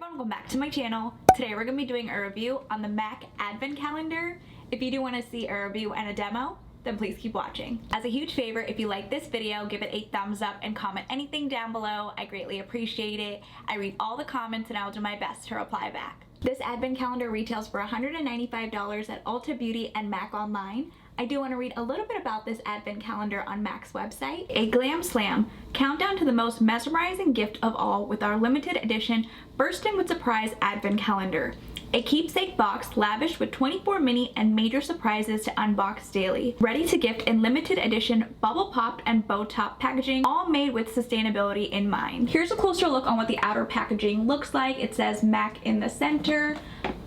everyone, welcome back to my channel. Today we're going to be doing a review on the MAC Advent Calendar. If you do want to see a review and a demo, then please keep watching. As a huge favor, if you like this video, give it a thumbs up and comment anything down below. I greatly appreciate it. I read all the comments and I'll do my best to reply back. This Advent Calendar retails for $195 at Ulta Beauty and MAC Online. I do want to read a little bit about this Advent Calendar on MAC's website. A glam slam, countdown to the most mesmerizing gift of all with our limited edition Bursting with Surprise Advent Calendar. A keepsake box lavish with 24 mini and major surprises to unbox daily. Ready to gift in limited edition bubble popped and bow top packaging, all made with sustainability in mind. Here's a closer look on what the outer packaging looks like. It says MAC in the center.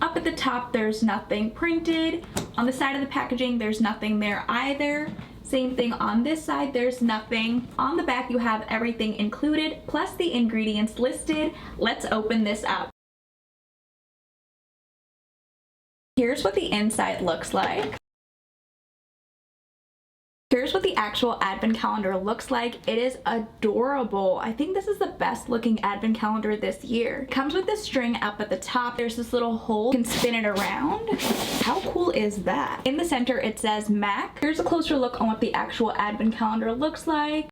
Up at the top there's nothing printed. On the side of the packaging there's nothing there either. Same thing on this side, there's nothing. On the back you have everything included plus the ingredients listed. Let's open this up. Here's what the inside looks like. Here's what the actual Advent Calendar looks like. It is adorable. I think this is the best looking Advent Calendar this year. It comes with this string up at the top. There's this little hole. You can spin it around. How cool is that? In the center it says MAC. Here's a closer look on what the actual Advent Calendar looks like.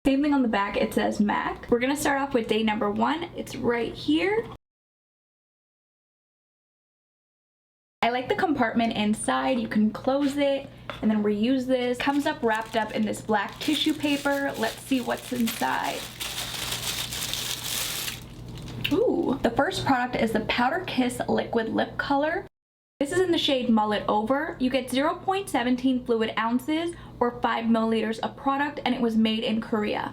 Same thing on the back, it says MAC. We're gonna start off with day number 1. It's right here. I like the compartment inside. You can close it and then reuse this. Comes up wrapped up in this black tissue paper. Let's see what's inside. Ooh, the first product is the Powder Kiss Liquid Lip Color. This is in the shade Mullet Over. You get 0.17 fluid ounces or 5 milliliters of product, and it was made in Korea.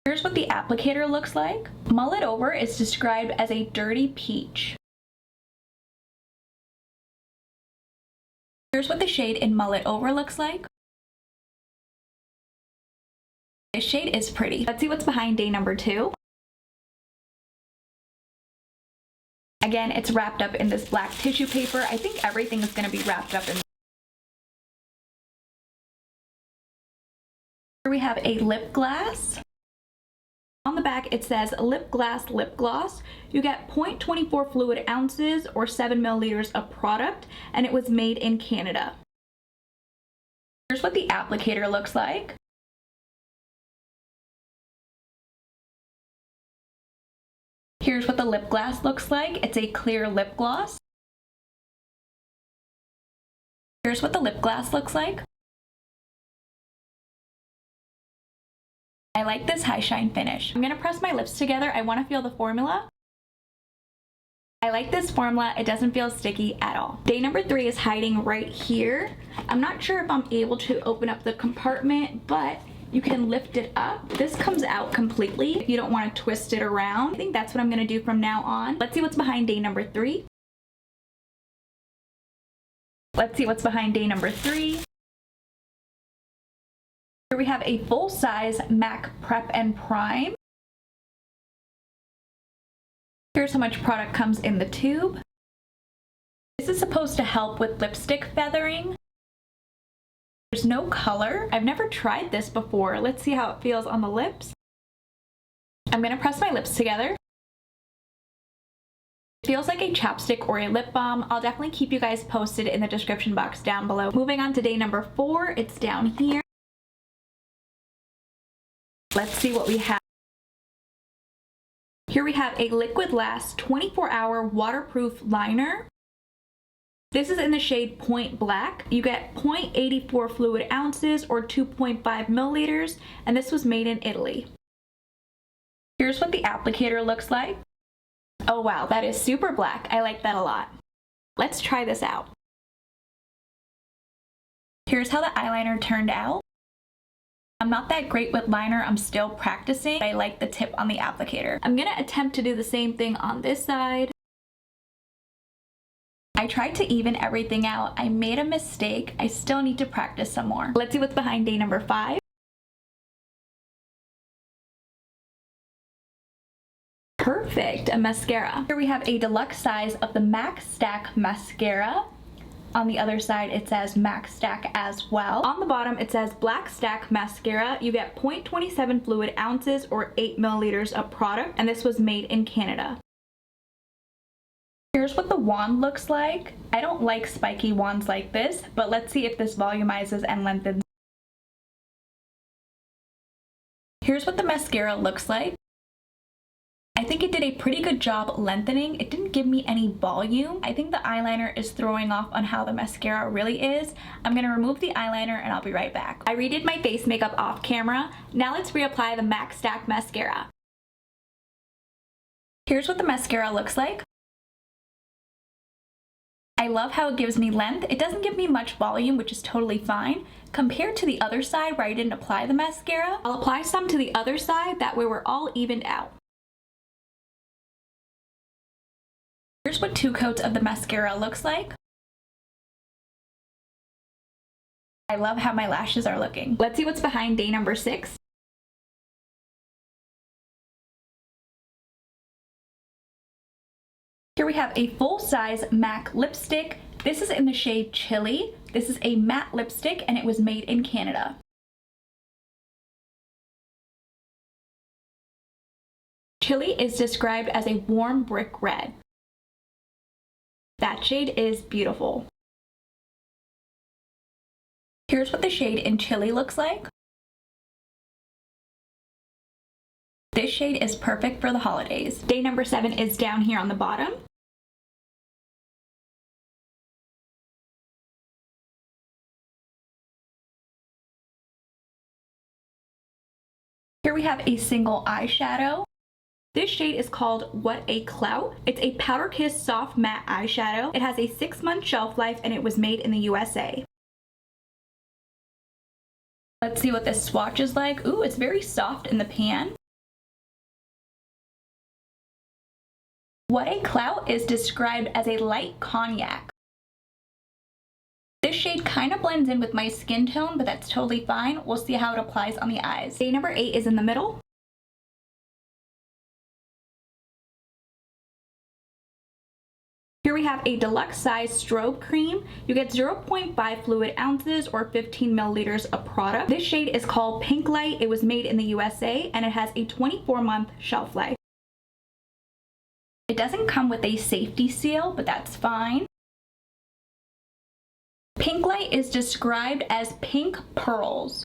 Here's what the applicator looks like. Mullet Over is described as a dirty peach. Here's what the shade in Mullet Over looks like. This shade is pretty. Let's see what's behind day number 2. Again, it's wrapped up in this black tissue paper. I think everything is going to be wrapped up in. Here we have a lip glass. On the back it says lip glass lip gloss. You get 0.24 fluid ounces or 7 milliliters of product, and it was made in Canada. Here's what the applicator looks like. Here's what the lip glass looks like. It's a clear lip gloss. Here's what the lip glass looks like. I like this high shine finish. I'm gonna press my lips together. I wanna feel the formula. I like this formula. It doesn't feel sticky at all. Day number 3 is hiding right here. I'm not sure if I'm able to open up the compartment, but you can lift it up. This comes out completely if you don't wanna twist it around. I think that's what I'm gonna do from now on. Let's see what's behind day number 3. Let's see what's behind day number 3. Here we have a full-size MAC Prep and Prime. Here's how much product comes in the tube. This is supposed to help with lipstick feathering. There's no color. I've never tried this before. Let's see how it feels on the lips. I'm gonna press my lips together. It feels like a chapstick or a lip balm. I'll definitely keep you guys posted in the description box down below. Moving on to day number 4, it's down here. Let's see what we have. Here we have a Liquid Last 24-hour waterproof liner. This is in the shade Point Black. You get 0.84 fluid ounces or 2.5 milliliters, and this was made in Italy. Here's what the applicator looks like. Oh wow, that is super black. I like that a lot. Let's try this out. Here's how the eyeliner turned out. I'm not that great with liner, I'm still practicing. I like the tip on the applicator. I'm gonna attempt to do the same thing on this side. I tried to even everything out. I made a mistake. I still need to practice some more. Let's see what's behind day number 5. Perfect, a mascara. Here we have a deluxe size of the MAC Stack Mascara. On the other side, it says MAC Stack as well. On the bottom, it says Black Stack Mascara. You get 0.27 fluid ounces or 8 milliliters of product, and this was made in Canada. Here's what the wand looks like. I don't like spiky wands like this, but let's see if this volumizes and lengthens. Here's what the mascara looks like. I think it did a pretty good job lengthening. It didn't give me any volume. I think the eyeliner is throwing off on how the mascara really is. I'm gonna remove the eyeliner and I'll be right back. I redid my face makeup off camera. Now let's reapply the MAC Stack Mascara. Here's what the mascara looks like. I love how it gives me length. It doesn't give me much volume, which is totally fine. Compared to the other side where I didn't apply the mascara, I'll apply some to the other side, that way we're all evened out. Here's what 2 coats of the mascara looks like. I love how my lashes are looking. Let's see what's behind day number 6. Here we have a full-size MAC lipstick. This is in the shade Chili. This is a matte lipstick and it was made in Canada. Chili is described as a warm brick red. That shade is beautiful. Here's what the shade in Chili looks like. This shade is perfect for the holidays. Day number 7 is down here on the bottom. Here we have a single eyeshadow. This shade is called What a Clout. It's a Powder Kiss soft matte eyeshadow. It has a 6-month shelf life and it was made in the USA. Let's see what this swatch is like. Ooh, it's very soft in the pan. What a Clout is described as a light cognac. This shade kind of blends in with my skin tone, but that's totally fine. We'll see how it applies on the eyes. Day number 8 is in the middle. Here we have a deluxe size strobe cream. You get 0.5 fluid ounces or 15 milliliters of product. This shade is called Pink Light. It was made in the USA and it has a 24-month shelf life. It doesn't come with a safety seal, but that's fine. Pink Light is described as pink pearls.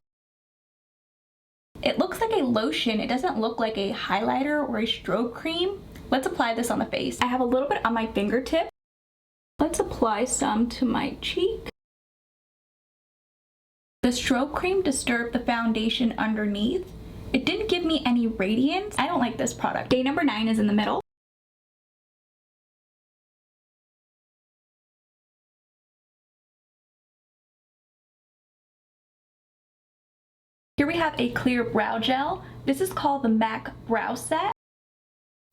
It looks like a lotion. It doesn't look like a highlighter or a strobe cream. Let's apply this on the face. I have a little bit on my fingertip. Let's apply some to my cheek. The strobe cream disturbed the foundation underneath. It didn't give me any radiance. I don't like this product. Day number 9 is in the middle. Here we have a clear brow gel. This is called the MAC Brow Set.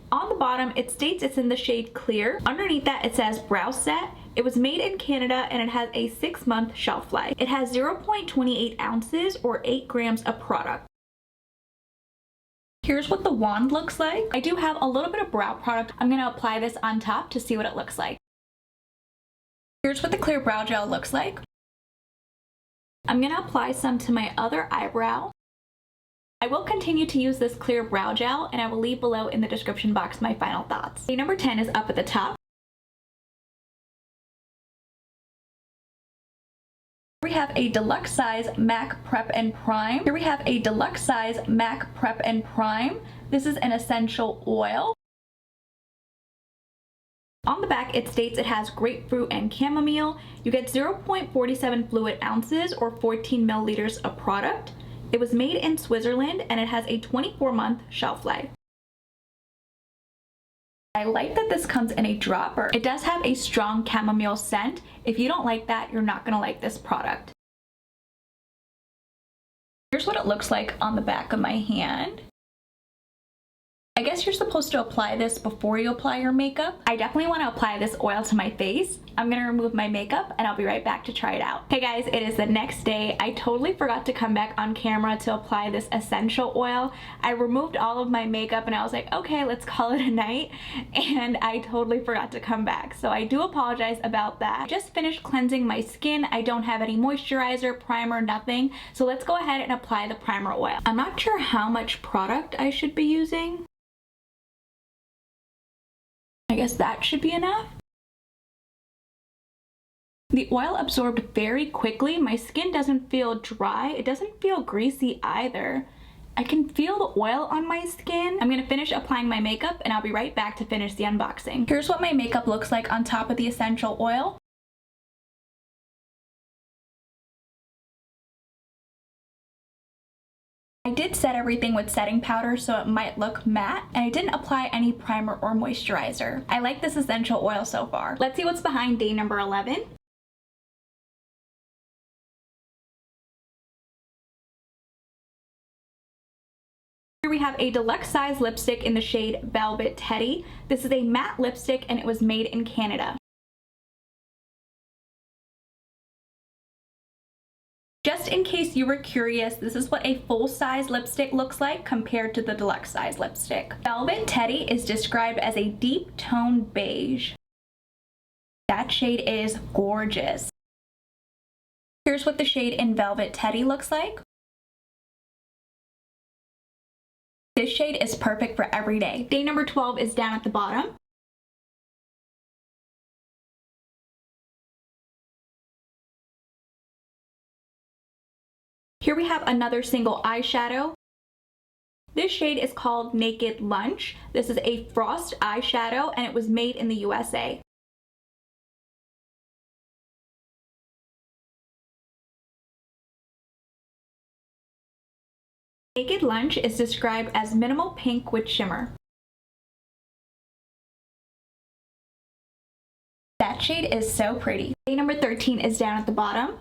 On the bottom, it states it's in the shade Clear. Underneath that, it says Brow Set. It was made in Canada and it has a 6-month shelf life. It has 0.28 ounces or 8 grams of product. Here's what the wand looks like. I do have a little bit of brow product. I'm gonna apply this on top to see what it looks like. Here's what the clear brow gel looks like. I'm gonna apply some to my other eyebrow. I will continue to use this clear brow gel and I will leave below in the description box my final thoughts. Day number 10 is up at the top. We have a deluxe size MAC Prep and Prime. Here we have a deluxe size MAC Prep and Prime. This is an essential oil. On the back, it states it has grapefruit and chamomile. You get 0.47 fluid ounces or 14 milliliters of product. It was made in Switzerland and it has a 24-month shelf life. I like that this comes in a dropper. It does have a strong chamomile scent. If you don't like that, you're not gonna like this product. Here's what it looks like on the back of my hand. I guess you're supposed to apply this before you apply your makeup. I definitely want to apply this oil to my face. I'm gonna remove my makeup and I'll be right back to try it out. Hey guys, it is the next day. I totally forgot to come back on camera to apply this essential oil. I removed all of my makeup and I was like, okay, let's call it a night. And I totally forgot to come back. So I do apologize about that. I just finished cleansing my skin. I don't have any moisturizer, primer, nothing. So let's go ahead and apply the primer oil. I'm not sure how much product I should be using. I guess that should be enough. The oil absorbed very quickly. My skin doesn't feel dry. It doesn't feel greasy either. I can feel the oil on my skin. I'm gonna finish applying my makeup and I'll be right back to finish the unboxing. Here's what my makeup looks like on top of the essential oil. I did set everything with setting powder so it might look matte, and I didn't apply any primer or moisturizer. I like this essential oil so far. Let's see what's behind day number 11. Here we have a deluxe size lipstick in the shade Velvet Teddy. This is a matte lipstick and it was made in Canada. Just in case you were curious, this is what a full-size lipstick looks like compared to the deluxe size lipstick. Velvet Teddy is described as a deep tone beige. That shade is gorgeous. Here's what the shade in Velvet Teddy looks like. This shade is perfect for every day. Day number 12 is down at the bottom. Here we have another single eyeshadow. This shade is called Naked Lunch. This is a frost eyeshadow and it was made in the USA. Naked Lunch is described as minimal pink with shimmer. That shade is so pretty. Day number 13 is down at the bottom.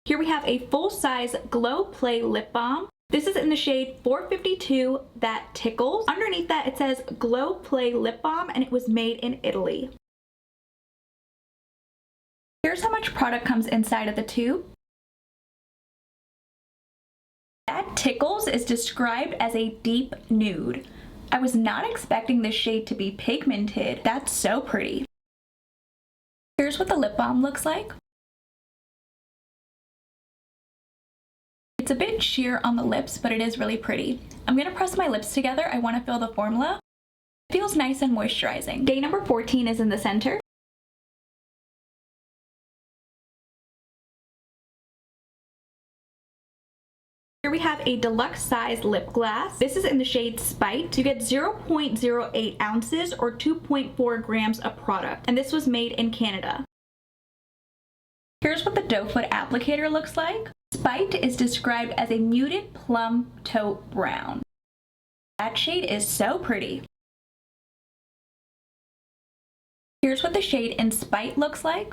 Here we have a full-size Glow Play Lip Balm. This is in the shade 452 That Tickles. Underneath that it says Glow Play Lip Balm and it was made in Italy. Here's how much product comes inside of the tube. That Tickles is described as a deep nude. I was not expecting this shade to be pigmented. That's so pretty. Here's what the lip balm looks like. It's a bit sheer on the lips, but it is really pretty. I'm gonna press my lips together. I wanna feel the formula. It feels nice and moisturizing. Day number 14 is in the center. Here we have a deluxe size lip gloss. This is in the shade Spite. You get 0.08 ounces or 2.4 grams of product, and this was made in Canada. Here's what the doe foot applicator looks like. Spite is described as a muted plum taupe brown. That shade is so pretty. Here's what the shade in Spite looks like.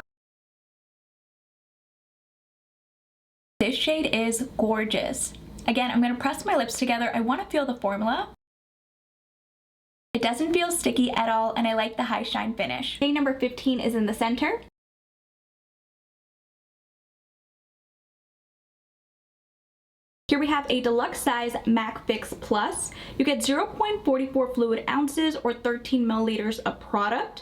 This shade is gorgeous. Again, I'm going to press my lips together. I want to feel the formula. It doesn't feel sticky at all, and I like the high shine finish. Day number 15 is in the center. Here we have a deluxe size MAC Fix Plus. You get 0.44 fluid ounces or 13 milliliters of product.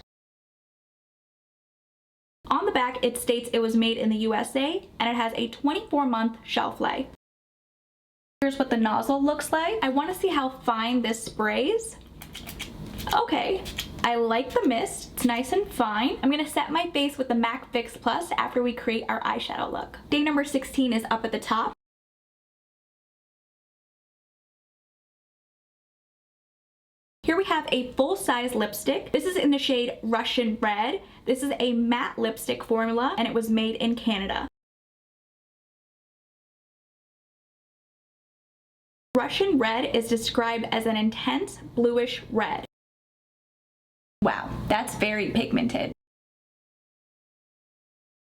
On the back, it states it was made in the USA and it has a 24-month shelf life. Here's what the nozzle looks like. I want to see how fine this sprays. Okay, I like the mist. It's nice and fine. I'm going to set my face with the MAC Fix Plus after we create our eyeshadow look. Day number 16 is up at the top. Here we have a full-size lipstick. This is in the shade Russian Red. This is a matte lipstick formula and it was made in Canada. Russian Red is described as an intense bluish red. Wow, that's very pigmented.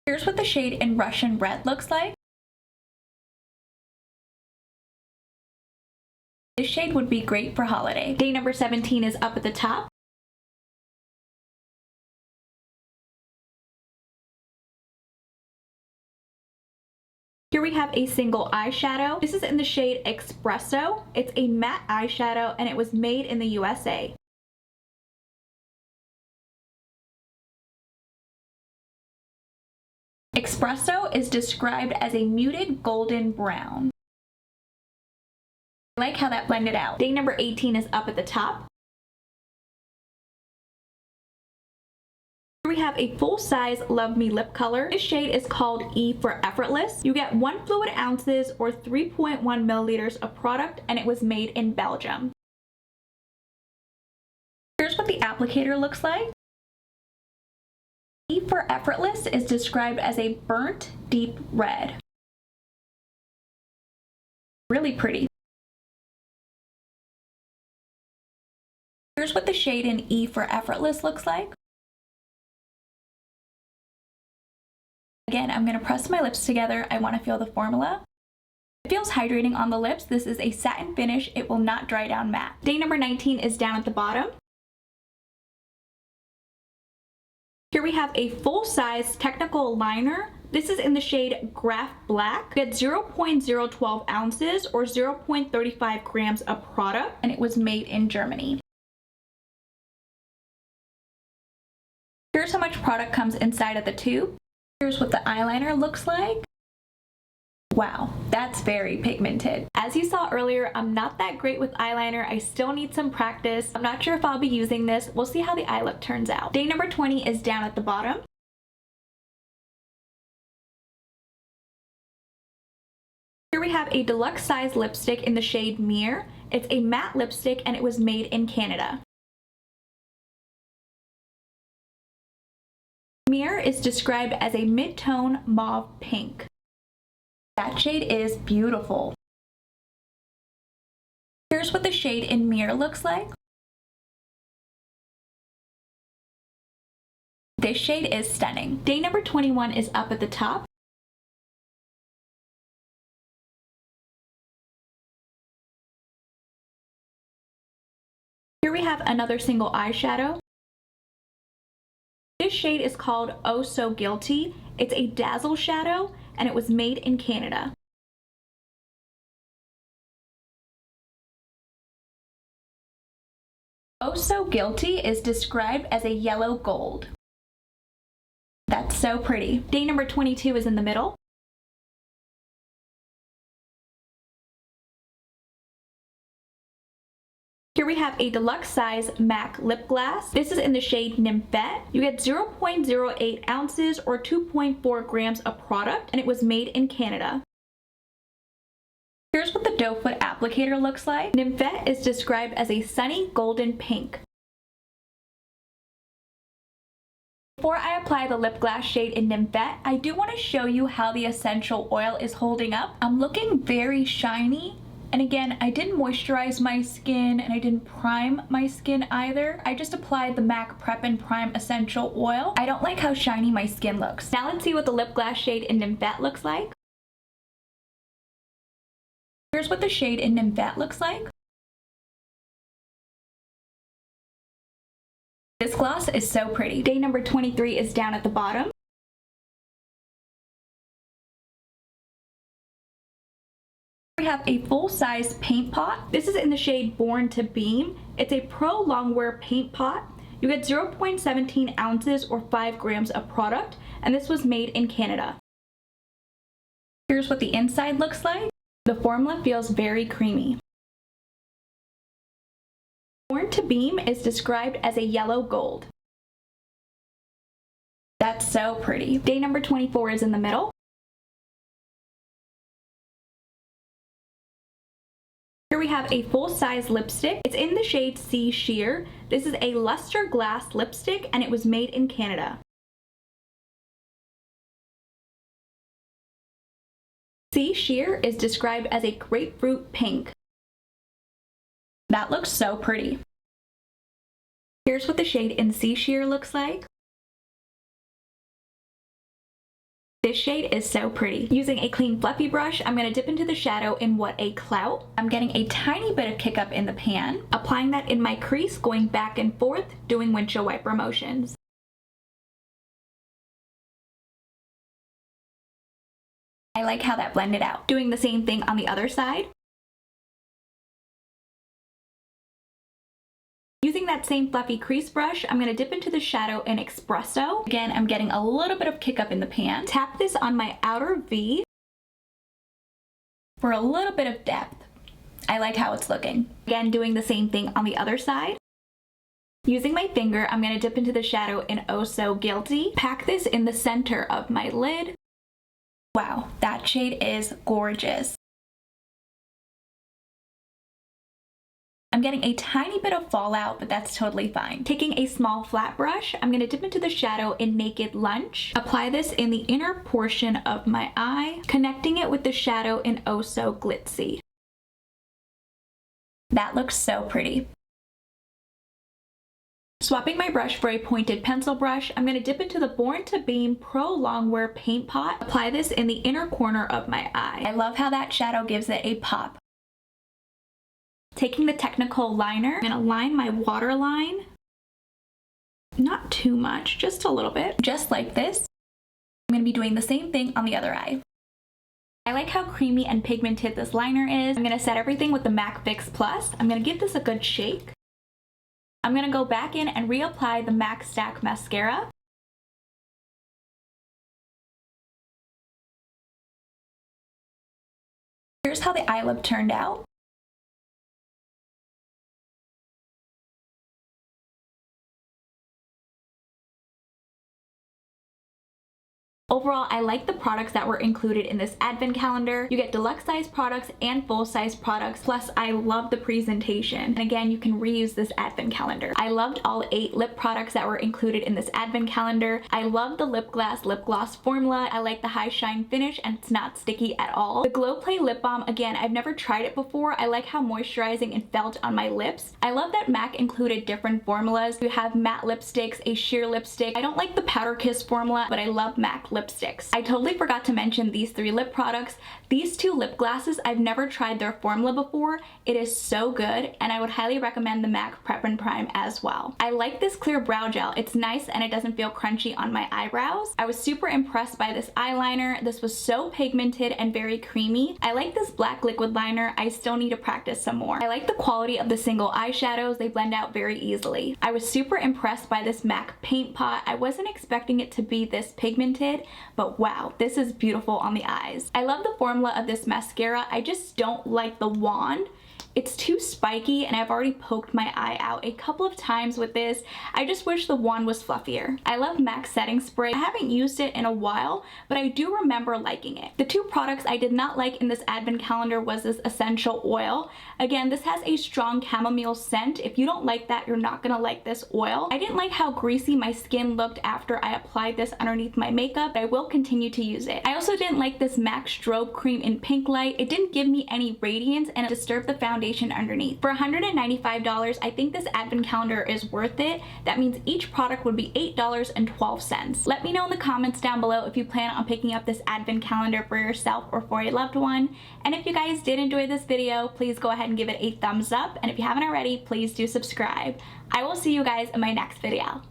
Here's what the shade in Russian Red looks like. This shade would be great for holiday. Day number 17 is up at the top. Here we have a single eyeshadow. This is in the shade Espresso. It's a matte eyeshadow and it was made in the USA. Espresso is described as a muted golden brown. I like how that blended out. Day number 18 is up at the top. Here we have a full-size Love Me lip color. This shade is called E for Effortless. You get 1 fluid ounces or 3.1 milliliters of product and it was made in Belgium. Here's what the applicator looks like. E for Effortless is described as a burnt deep red. Really pretty. Here's what the shade in E for Effortless looks like. Again, I'm going to press my lips together. I want to feel the formula. It feels hydrating on the lips. This is a satin finish. It will not dry down matte. Day number 19 is down at the bottom. Here we have a full-size technical liner. This is in the shade Graph Black. You get 0.012 ounces or 0.35 grams of product and it was made in Germany. Here's how much product comes inside of the tube. Here's what the eyeliner looks like. Wow, that's very pigmented. As you saw earlier, I'm not that great with eyeliner. I still need some practice. I'm not sure if I'll be using this. We'll see how the eye look turns out. Day number 20 is down at the bottom. Here we have a deluxe size lipstick in the shade Mirror. It's a matte lipstick and it was made in Canada. Mirror is described as a mid-tone mauve pink. That shade is beautiful. Here's what the shade in Mirror looks like. This shade is stunning. Day number 21 is up at the top. Here we have another single eyeshadow. This shade is called Oh So Guilty. It's a dazzle shadow and it was made in Canada. Oh So Guilty is described as a yellow gold. That's so pretty. Day number 22 is in the middle. Here we have a deluxe size MAC lip gloss. This is in the shade Nymphette. You get 0.08 ounces or 2.4 grams of product and it was made in Canada. Here's what the doe foot applicator looks like. Nymphette is described as a sunny golden pink. Before I apply the lip gloss shade in Nymphette, I do want to show you how the essential oil is holding up. I'm looking very shiny. And again, I didn't moisturize my skin and I didn't prime my skin either. I just applied the MAC Prep and Prime Essential Oil. I don't like how shiny my skin looks. Now let's see what the lip gloss shade in Nymphette looks like. Here's what the shade in Nymphette looks like. This gloss is so pretty. Day number 23 is down at the bottom. We have a full-size paint pot. This is in the shade Born to Beam. It's a pro longwear paint pot. You get 0.17 ounces or 5 grams of product, and this was made in Canada. Here's what the inside looks like. The formula feels very creamy. Born to Beam is described as a yellow gold. That's so pretty. Day number 24 is in the middle. Here we have a full-size lipstick. It's in the shade Sea Sheer. This is a luster glass lipstick and it was made in Canada. Sea Sheer is described as a grapefruit pink. That looks so pretty. Here's what the shade in Sea Sheer looks like. This shade is so pretty. Using a clean fluffy brush, I'm going to dip into the shadow in What a Clout. I'm getting a tiny bit of kick up in the pan, applying that in my crease, going back and forth, doing windshield wiper motions. I like how that blended out. Doing the same thing on the other side. Using that same fluffy crease brush, I'm going to dip into the shadow in Espresso. Again, I'm getting a little bit of kick up in the pan. Tap this on my outer V for a little bit of depth. I like how it's looking. Again, doing the same thing on the other side. Using my finger, I'm going to dip into the shadow in Oh So Guilty. Pack this in the center of my lid. Wow, that shade is gorgeous. I'm getting a tiny bit of fallout, but that's totally fine. Taking a small flat brush, I'm going to dip into the shadow in Naked Lunch. Apply this in the inner portion of my eye, connecting it with the shadow in Oh So Glitzy. That looks so pretty. Swapping my brush for a pointed pencil brush, I'm going to dip into the Born to Beam Pro Longwear Paint Pot. Apply this in the inner corner of my eye. I love how that shadow gives it a pop. Taking the Technical liner, I'm going to line my waterline. Not too much, just a little bit. Just like this. I'm going to be doing the same thing on the other eye. I like how creamy and pigmented this liner is. I'm going to set everything with the MAC Fix Plus. I'm going to give this a good shake. I'm going to go back in and reapply the MAC Stack Mascara. Here's how the eye look turned out. Overall, I like the products that were included in this advent calendar. You get deluxe size products and full size products. Plus, I love the presentation. And again, you can reuse this advent calendar. I loved all 8 lip products that were included in this advent calendar. I love the lip gloss formula. I like the high shine finish and it's not sticky at all. The Glow Play lip balm, again, I've never tried it before. I like how moisturizing it felt on my lips. I love that MAC included different formulas. You have matte lipsticks, a sheer lipstick. I don't like the Powder Kiss formula, but I love MAC lipsticks. I totally forgot to mention these 3 lip products. These 2 lip glosses, I've never tried their formula before. It is so good, and I would highly recommend the MAC Prep and Prime as well. I like this clear brow gel. It's nice and it doesn't feel crunchy on my eyebrows. I was super impressed by this eyeliner. This was so pigmented and very creamy. I like this black liquid liner. I still need to practice some more. I like the quality of the single eyeshadows. They blend out very easily. I was super impressed by this MAC paint pot. I wasn't expecting it to be this pigmented, but wow, this is beautiful on the eyes. I love the formula of this mascara. I just don't like the wand. It's too spiky and I've already poked my eye out a couple of times with this. I just wish the wand was fluffier. I love MAC setting spray. I haven't used it in a while, but I do remember liking it. The 2 products I did not like in this advent calendar was this essential oil. Again, this has a strong chamomile scent. If you don't like that, you're not gonna like this oil. I didn't like how greasy my skin looked after I applied this underneath my makeup, but I will continue to use it. I also didn't like this MAC strobe cream in pink light. It didn't give me any radiance and it disturbed the foundation underneath. For $195, I think this advent calendar is worth it. That means each product would be $8.12. Let me know in the comments down below if you plan on picking up this advent calendar for yourself or for a loved one. And if you guys did enjoy this video, please go ahead and give it a thumbs up. And if you haven't already, please do subscribe. I will see you guys in my next video.